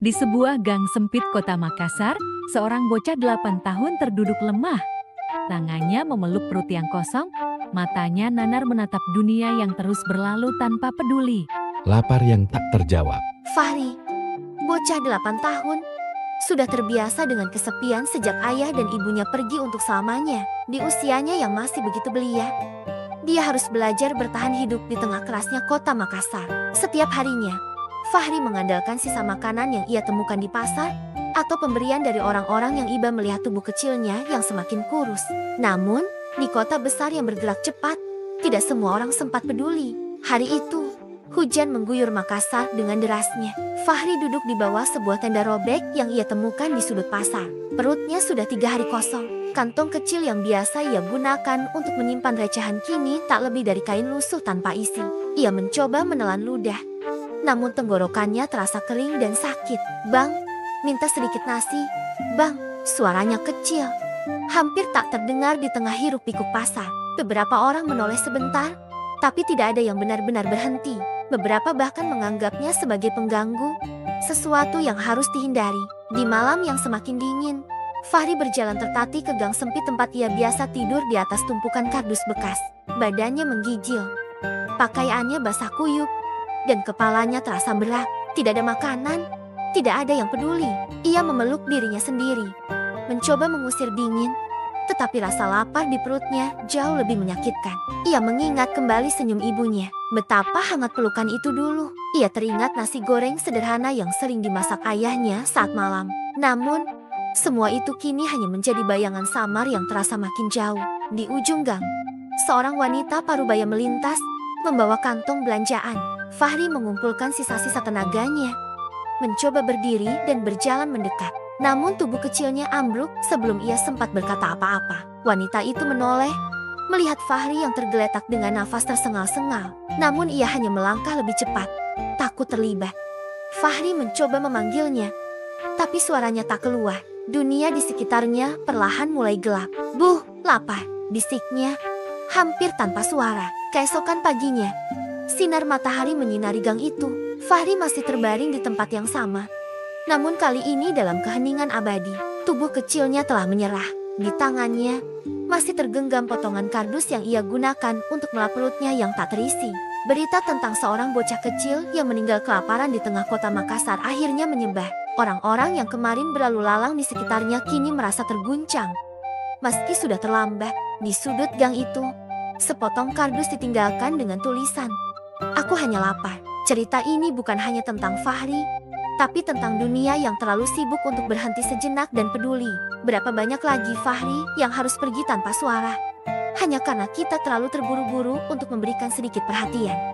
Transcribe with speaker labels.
Speaker 1: Di sebuah gang sempit kota Makassar, seorang bocah 8 tahun terduduk lemah. Tangannya memeluk perut yang kosong, matanya nanar menatap dunia yang terus berlalu tanpa peduli.
Speaker 2: Lapar yang tak terjawab.
Speaker 3: Fahri, bocah 8 tahun, sudah terbiasa dengan kesepian sejak ayah dan ibunya pergi untuk selamanya. Di usianya yang masih begitu belia, dia harus belajar bertahan hidup di tengah kerasnya kota Makassar. Setiap harinya, Fahri mengandalkan sisa makanan yang ia temukan di pasar atau pemberian dari orang-orang yang iba melihat tubuh kecilnya yang semakin kurus. Namun, di kota besar yang bergerak cepat, tidak semua orang sempat peduli. Hari itu, hujan mengguyur Makassar dengan derasnya. Fahri duduk di bawah sebuah tenda robek yang ia temukan di sudut pasar. Perutnya sudah 3 hari kosong. Kantong kecil yang biasa ia gunakan untuk menyimpan recehan kini tak lebih dari kain lusuh tanpa isi. Ia mencoba menelan ludah, namun tenggorokannya terasa kering dan sakit. "Bang, minta sedikit nasi." "Bang," suaranya kecil, hampir tak terdengar di tengah hiruk pikuk pasar. Beberapa orang menoleh sebentar, tapi tidak ada yang benar-benar berhenti. Beberapa bahkan menganggapnya sebagai pengganggu, sesuatu yang harus dihindari. Di malam yang semakin dingin, Fahri berjalan tertatih ke gang sempit tempat ia biasa tidur di atas tumpukan kardus bekas. Badannya menggigil, pakaiannya basah kuyup, dan kepalanya terasa berat. Tidak ada makanan, tidak ada yang peduli. Ia memeluk dirinya sendiri, mencoba mengusir dingin, tetapi rasa lapar di perutnya jauh lebih menyakitkan. Ia mengingat kembali senyum ibunya. Betapa hangat pelukan itu dulu. Ia teringat nasi goreng sederhana yang sering dimasak ayahnya saat malam. Namun, semua itu kini hanya menjadi bayangan samar yang terasa makin jauh. Di ujung gang, seorang wanita parubaya melintas, membawa kantong belanjaan. Fahri mengumpulkan sisa-sisa tenaganya, mencoba berdiri dan berjalan mendekat. Namun tubuh kecilnya ambruk sebelum ia sempat berkata apa-apa. Wanita itu menoleh, melihat Fahri yang tergeletak dengan nafas tersengal-sengal. Namun ia hanya melangkah lebih cepat, takut terlibat. Fahri mencoba memanggilnya, tapi suaranya tak keluar. Dunia di sekitarnya perlahan mulai gelap. "Buh, lapar," bisiknya, hampir tanpa suara. Keesokan paginya, sinar matahari menyinari gang itu. Fahri masih terbaring di tempat yang sama, namun kali ini dalam keheningan abadi. Tubuh kecilnya telah menyerah. Di tangannya masih tergenggam potongan kardus yang ia gunakan untuk melap perutnya yang tak terisi. Berita tentang seorang bocah kecil yang meninggal kelaparan di tengah kota Makassar akhirnya menyebar. Orang-orang yang kemarin berlalu lalang di sekitarnya kini merasa terguncang. Meski sudah terlambat, di sudut gang itu, sepotong kardus ditinggalkan dengan tulisan, "Aku hanya lapar." Cerita ini bukan hanya tentang Fahri, tapi tentang dunia yang terlalu sibuk untuk berhenti sejenak dan peduli. Berapa banyak lagi Fahri yang harus pergi tanpa suara, hanya karena kita terlalu terburu-buru untuk memberikan sedikit perhatian.